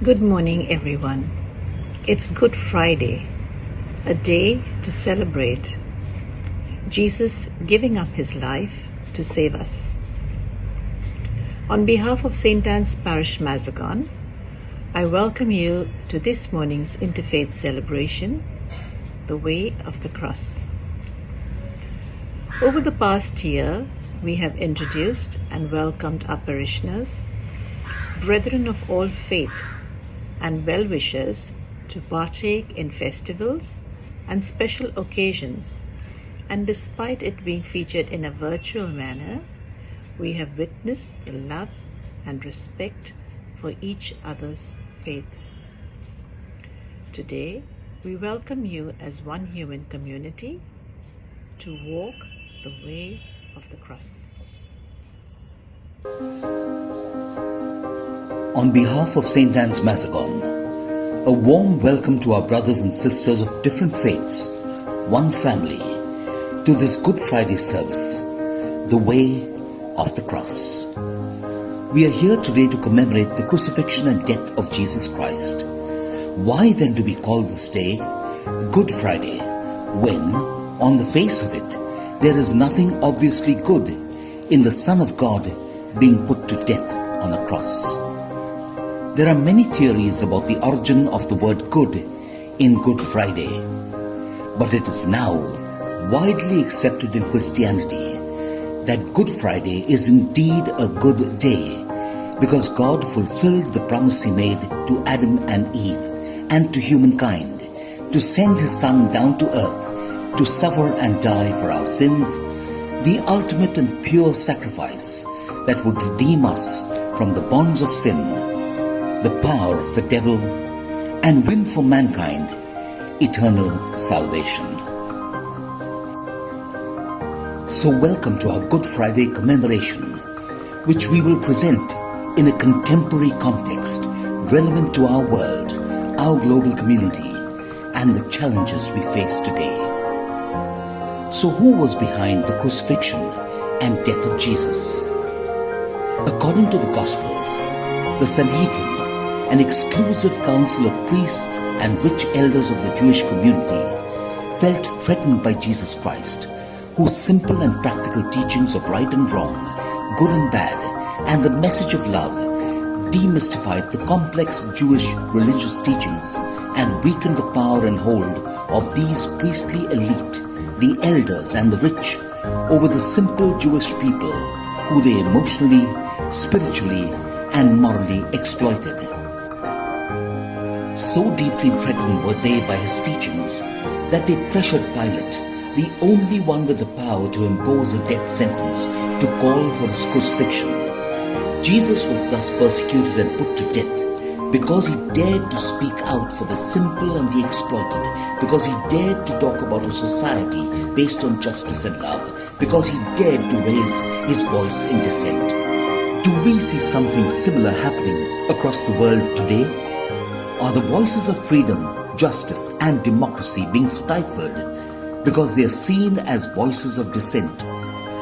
Good morning, everyone. It's Good Friday, a day to celebrate Jesus giving up his life to save us. On behalf of St. Anne's Parish, Mazagon, I welcome you to this morning's interfaith celebration, The Way of the Cross. Over the past year, we have introduced and welcomed our parishioners, brethren of all faith, and well-wishers to partake in festivals and special occasions, and despite it being featured in a virtual manner, we have witnessed the love and respect for each other's faith. Today, we welcome you as one human community to walk the way of the cross. On behalf of St. Anne's Mazagon, a warm welcome to our brothers and sisters of different faiths, one family, to this Good Friday service, the Way of the Cross. We are here today to commemorate the crucifixion and death of Jesus Christ. Why then do we call this day Good Friday, when, on the face of it, there is nothing obviously good in the Son of God being put to death on a cross? There are many theories about the origin of the word good in Good Friday, but it is now widely accepted in Christianity that Good Friday is indeed a good day because God fulfilled the promise he made to Adam and Eve and to humankind to send his Son down to earth to suffer and die for our sins, the ultimate and pure sacrifice that would redeem us from the bonds of sin, the power of the devil, and win for mankind eternal salvation. So welcome to our Good Friday commemoration, which we will present in a contemporary context relevant to our world, our global community, and the challenges we face today. So who was behind the crucifixion and death of Jesus? According to the Gospels, the Sanhedrin, an exclusive council of priests and rich elders of the Jewish community, felt threatened by Jesus Christ, whose simple and practical teachings of right and wrong, good and bad, and the message of love demystified the complex Jewish religious teachings and weakened the power and hold of these priestly elite, the elders and the rich, over the simple Jewish people who they emotionally, spiritually, and morally exploited. So deeply threatened were they by his teachings that they pressured Pilate, the only one with the power to impose a death sentence, to call for his crucifixion. Jesus was thus persecuted and put to death because he dared to speak out for the simple and the exploited, because he dared to talk about a society based on justice and love, because he dared to raise his voice in dissent. Do we see something similar happening across the world today? Are the voices of freedom, justice, and democracy being stifled because they are seen as voices of dissent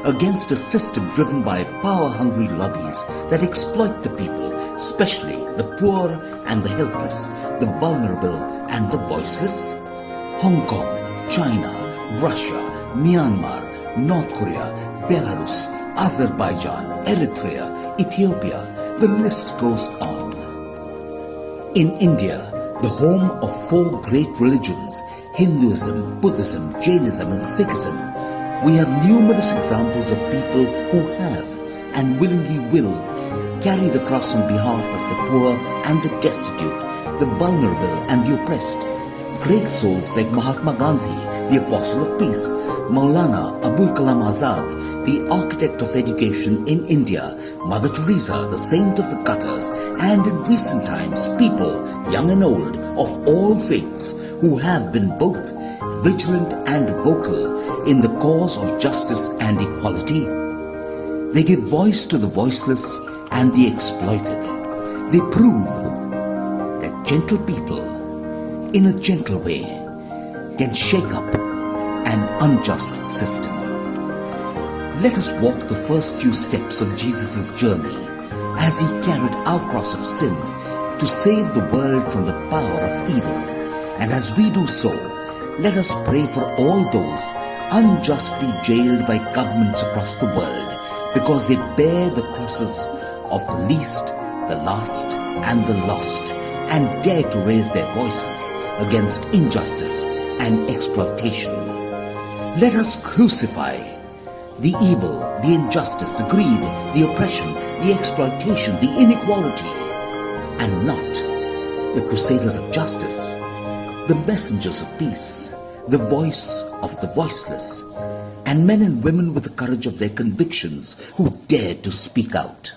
against a system driven by power-hungry lobbies that exploit the people, especially the poor and the helpless, the vulnerable and the voiceless? Hong Kong, China, Russia, Myanmar, North Korea, Belarus, Azerbaijan, Eritrea, Ethiopia, the list goes on. In India, the home of four great religions, Hinduism, Buddhism, Jainism, and Sikhism, we have numerous examples of people who have and willingly will carry the cross on behalf of the poor and the destitute, the vulnerable and the oppressed. Great souls like Mahatma Gandhi, the apostle of peace, Maulana Abul Kalam Azad, the architect of education in India, Mother Teresa, the saint of the gutters, and in recent times, people, young and old, of all faiths, who have been both vigilant and vocal in the cause of justice and equality. They give voice to the voiceless and the exploited. They prove that gentle people, in a gentle way, can shake up an unjust system. Let us walk the first few steps of Jesus' journey as he carried our cross of sin to save the world from the power of evil. And as we do so, let us pray for all those unjustly jailed by governments across the world because they bear the crosses of the least, the last, and the lost, and dare to raise their voices against injustice and exploitation. Let us crucify the evil, the injustice, the greed, the oppression, the exploitation, the inequality, and not the crusaders of justice, the messengers of peace, the voice of the voiceless, and men and women with the courage of their convictions who dare to speak out.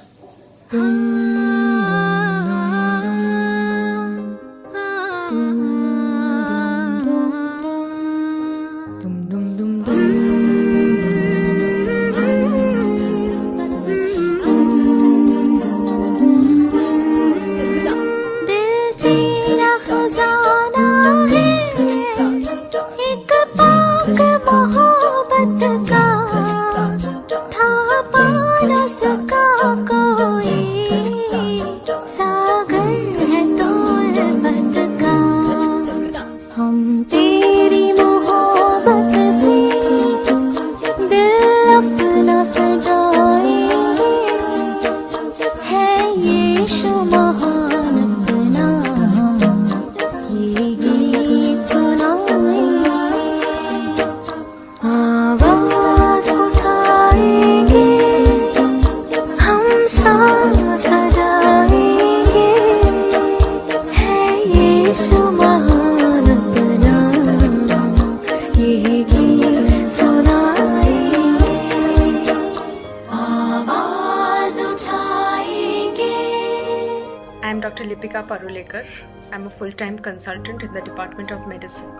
I am Dr. Lipika Parulekar. I am a full-time consultant in the Department of Medicine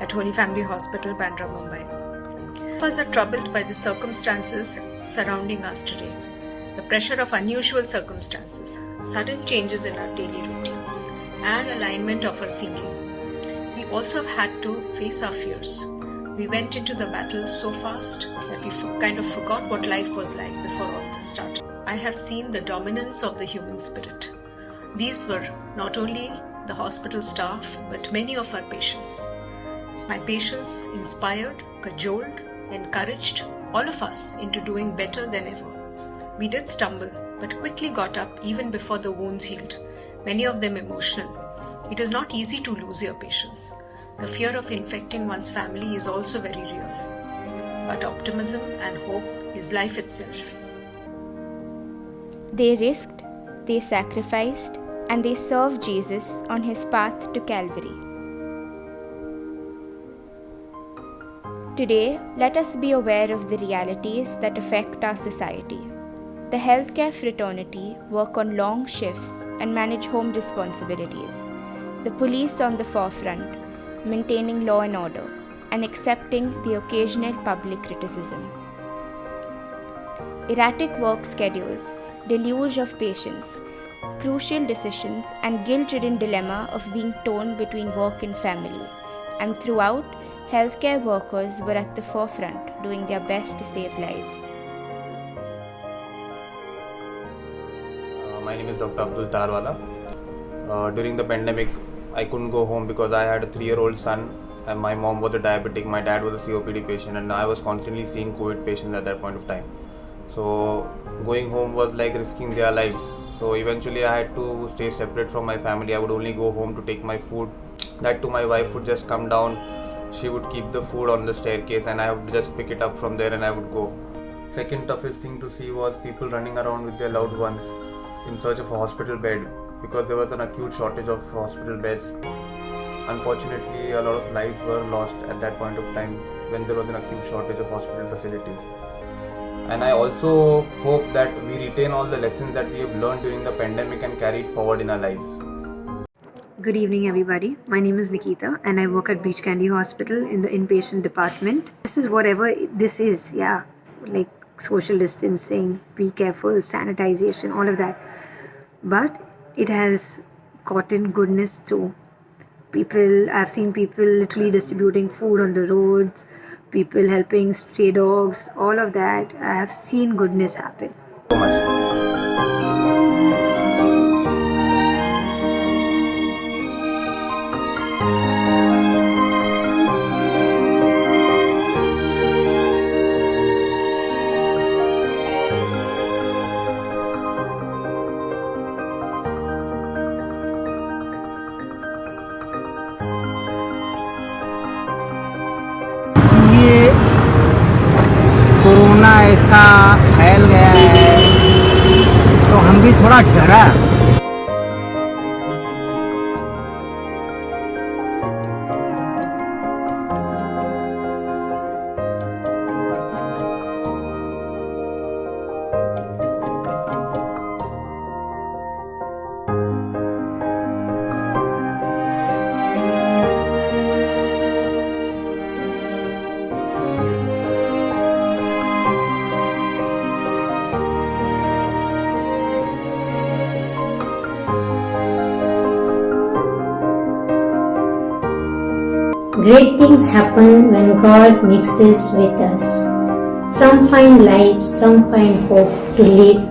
at Holy Family Hospital, Bandra, Mumbai. We are troubled by the circumstances surrounding us today. The pressure of unusual circumstances, sudden changes in our daily routines, and alignment of our thinking. We also have had to face our fears. We went into the battle so fast that we kind of forgot what life was like before all this started. I have seen the dominance of the human spirit. These were not only the hospital staff, but many of our patients. My patients inspired, cajoled, encouraged all of us into doing better than ever. We did stumble, but quickly got up even before the wounds healed, many of them emotional. It is not easy to lose your patients. The fear of infecting one's family is also very real. But optimism and hope is life itself. They risked, they sacrificed, and they served Jesus on his path to Calvary. Today, let us be aware of the realities that affect our society. The healthcare fraternity work on long shifts and manage home responsibilities. The police on the forefront, maintaining law and order, and accepting the occasional public criticism. Erratic work schedules, deluge of patients, crucial decisions, and guilt-ridden dilemma of being torn between work and family. And throughout, healthcare workers were at the forefront doing their best to save lives. My name is Dr. Abdul Tarwala. During the pandemic, I couldn't go home because I had a 3-year-old son and my mom was a diabetic, my dad was a COPD patient, and I was constantly seeing COVID patients at that point of time. So going home was like risking their lives. So eventually I had to stay separate from my family. I would only go home to take my food. That too, my wife would just come down. She would keep the food on the staircase and I would just pick it up from there and I would go. Second toughest thing to see was people running around with their loved ones in search of a hospital bed because there was an acute shortage of hospital beds. Unfortunately, a lot of lives were lost at that point of time when there was an acute shortage of hospital facilities. And I also hope that we retain all the lessons that we have learned during the pandemic and carry it forward in our lives. Good evening, everybody. My name is Nikita and I work at Beach Candy Hospital in the inpatient department. This is whatever this is, like social distancing, be careful, sanitization, all of that. But it has gotten goodness too. I've seen people literally distributing food on the roads, people helping stray dogs, all of that. I have seen goodness happen. So much. ऐसा फैल गया है तो हम भी थोड़ा डरा। Great things happen when God mixes with us. Some find life, some find hope to live,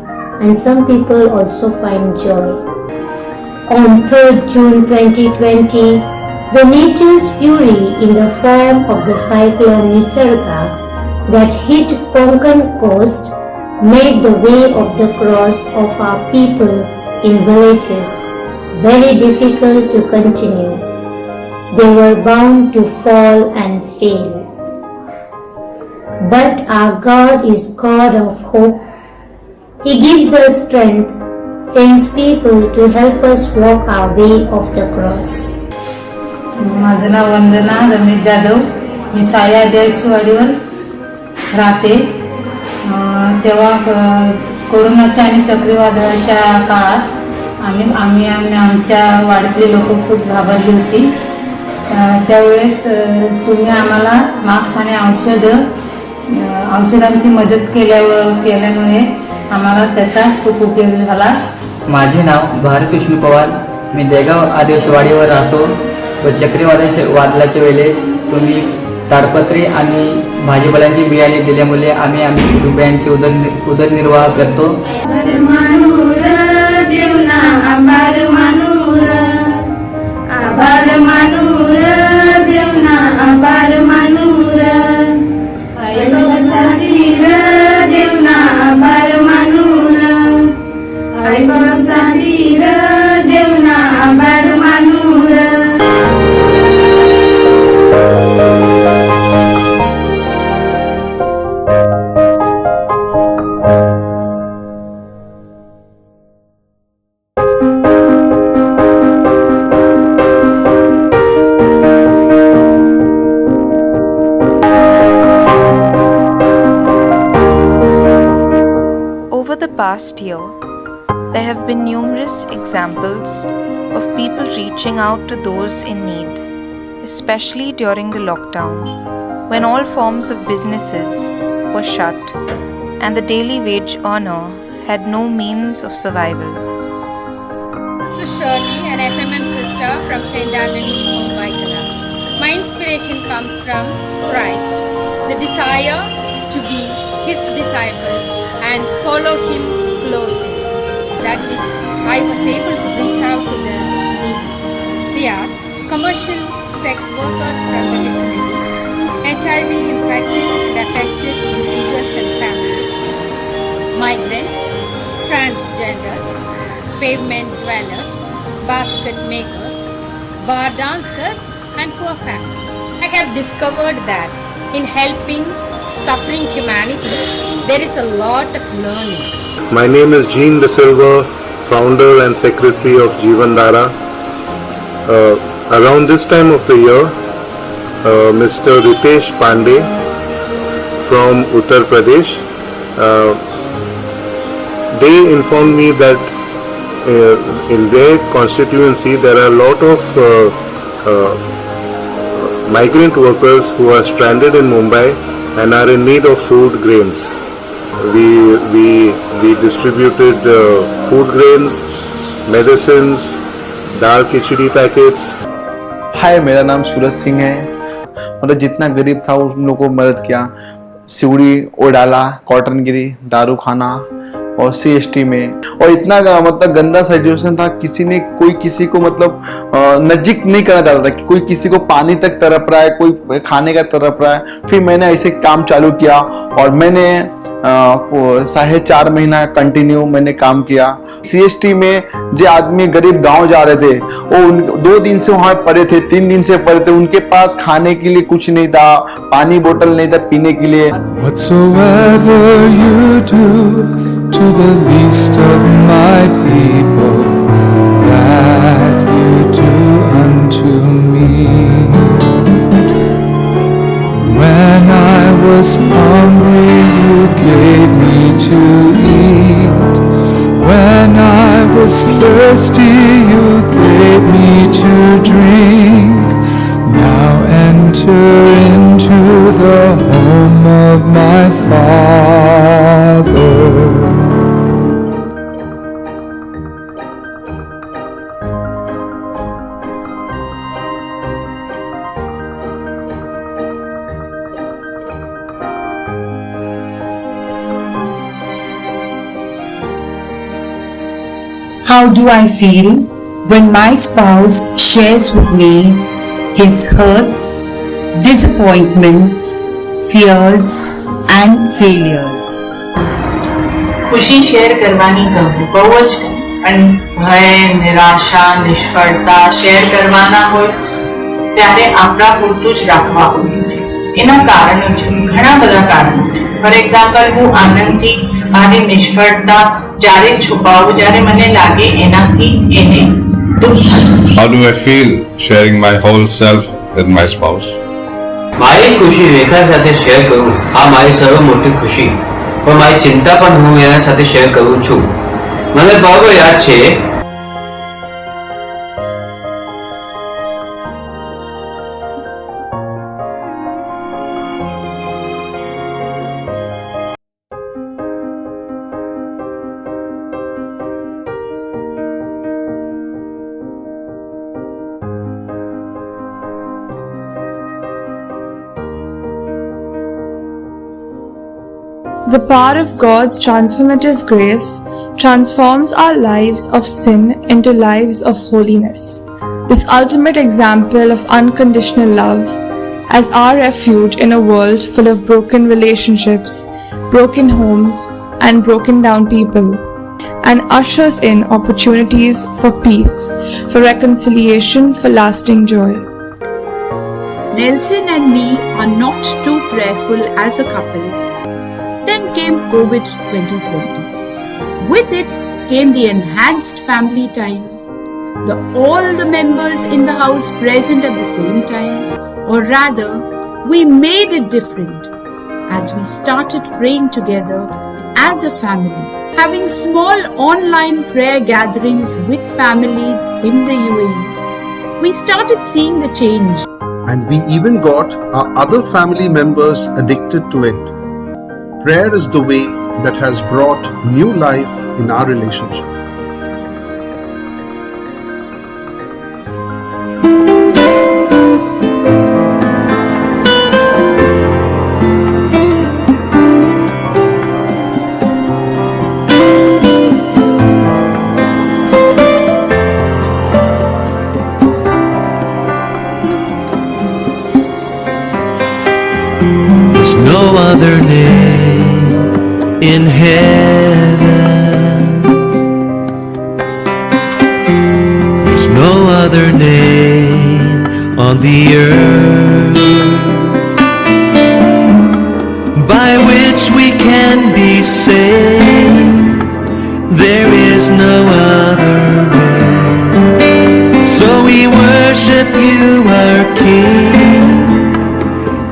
and some people also find joy. On 3rd June 2020, the nature's fury in the form of the cyclone Nisarga that hit Konkan coast made the way of the cross of our people in villages very difficult to continue. They were bound to fall and fail. But our God is God of hope. He gives us strength, sends people to help us walk our way of the cross. माझं नाव वंदना रमेश जाधव, मी साया देवसवाडीवर राहते. तेव्हा कोरोनाच्या आणि चक्रीवादळाच्या काळात आम्ही आमच्या वाडीतली लोक खूप घाबरली होती. त्यावेळेस तुम्ही आम्हाला मास्क आणि औषधांची मदत केल्यामुळे आम्हाला त्याचा खूप उपयोग झाला. माझे नाव भारत विष्णू पवार, मी देगाव आदिवासीवाडीवर राहतो व चक्रीवादळाच्या वेळेस तुम्ही ताडपत्री आणि भाजीपाल्यांची बियाणे दिल्यामुळे आम्ही कुटुंबियांची उदरनिर्वाह करतो. आभार मानूर देवना आभार मानूर आईसाठी देवना आभार मानूर आईसाठी देवना आभार Manur. Past year, there have been numerous examples of people reaching out to those in need, especially during the lockdown, when all forms of businesses were shut and the daily wage earner had no means of survival. This is Shirley, an FMM sister from St. Anthony's, Mumbai. My inspiration comes from Christ, the desire to be His disciples and follow Him closely. That which I was able to reach out to the needy. They are commercial sex workers from the vicinity, HIV infected and affected individuals and families, migrants, transgenders, pavement dwellers, basket makers, bar dancers and poor families. I have discovered that in helping suffering humanity, there is a lot of learning. My name is Jean De Silva, founder and secretary of Jeevan Dhara. Around this time of the year, Mr. Ritesh Pandey from Uttar Pradesh, they informed me that in their constituency there are a lot of migrant workers who are stranded in Mumbai and are in need of food grains. We distributed food grains, medicines, dal khichdi packets. हाय, मेरा नाम सूरज सिंह है. मतलब जितना गरीब था उन लोगों को मदद किया. सिवड़ी ओडाला, कॉटन गिरी, दारू खाना और CST में. और इतना मतलब गंदा सिचुएशन था, कोई किसी को मतलब नजीक नहीं करना चाहता था कि कोई किसी को पानी तक तरफ रहा है, कोई खाने का तरफ रहा है. फिर मैंने ऐसे काम चालू किया और मैंने 4.5 महीना कंटिन्यू मैंने काम किया। CST में जो आदमी गरीब गांव जा रहे थे, वो 2 दिन से वहां पड़े थे, 3 दिन से पड़े थे, उनके पास खाने के लिए कुछ नहीं था, पानी बोतल नहीं था पीने के लिए। Whatsoever you do to the least of my people, that you do unto me. When I was hungry, you gave me to eat. When I was thirsty, you gave me to drink. Now enter into the home of my Father. How do I feel when my spouse shares with me his hurts, disappointments, fears and failures? ખુશી share કરવાની ગમે, બહુ જ ગમે, પણ ભય, નિરાશા, નિષ્ફળતા શેર કરવાના હોય ત્યારે આપણા પૂરતું જ રાખવા પડે છે. એના કારણો છે, ઘણા બધા કારણો છે. ફોર એક્ઝામ્પલ, હું આનંદથી મારી નિષ્ફળતા જ્યારે છુપાવું, જ્યારે મને લાગે એનાથી એને દુઃખ થાય. How do I feel sharing my whole self with my spouse? મારી ખુશી રેખા સાથે શેર કરું, આ મારી સર્વ મોટી ખુશી. પણ મારી ચિંતા પણ હું એના સાથે શેર કરું છું. મને બરાબર યાદ છે The power of God's transformative grace transforms our lives of sin into lives of holiness. This ultimate example of unconditional love as our refuge in a world full of broken relationships, broken homes, and broken down people, and ushers in opportunities for peace, for reconciliation, for lasting joy. Nelson and me are not too prayerful as a couple. Then came COVID 2020. With it came the enhanced family time, all the members in the house present at the same time, or rather, we made it different as we started praying together as a family, having small online prayer gatherings with families in the UAE. We started seeing the change. And we even got our other family members addicted to it. Prayer is the way that has brought new life in our relationship. There's no other name in heaven, there's no other name on the earth by which we can be saved. There is no other way, so we worship you, our King,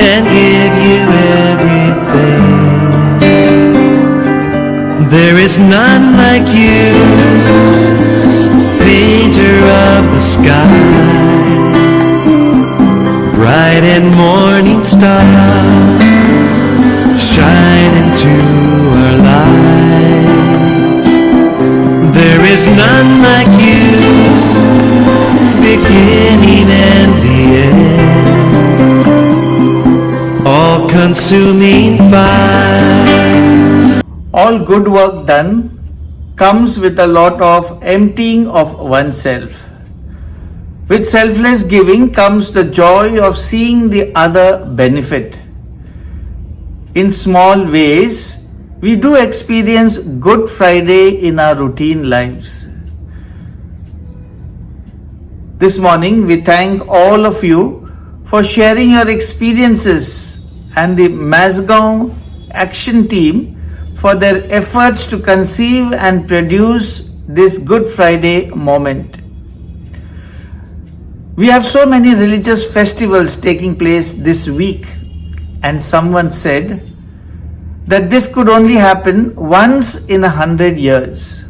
and give you everything. There is none like you, painter of the sky, bright and morning star, shine into our lives. There is none like you, beginning and the end, all-consuming fire. All good work done comes with a lot of emptying of oneself. With selfless giving comes the joy of seeing the other benefit. In small ways, we do experience Good Friday in our routine lives. This morning, we thank all of you for sharing your experiences and the Mazgaon Action Team for their efforts to conceive and produce this Good Friday moment. We have so many religious festivals taking place this week, and someone said that this could only happen once in 100 years.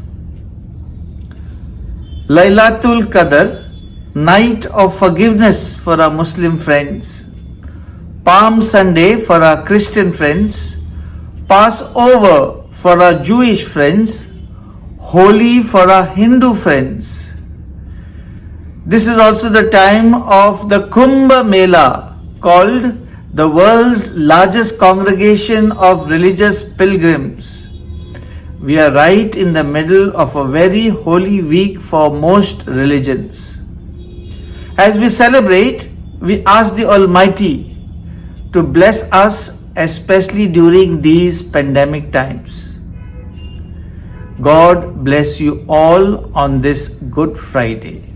Laylatul Qadr, night of forgiveness for our Muslim friends, Palm Sunday for our Christian friends, Passover for our Jewish friends, Holi for our Hindu friends. This is also the time of the Kumbh Mela, called the world's largest congregation of religious pilgrims. We are right in the middle of a very holy week for most religions. As we celebrate, we ask the Almighty to bless us, especially during these pandemic times. God bless you all on this Good Friday.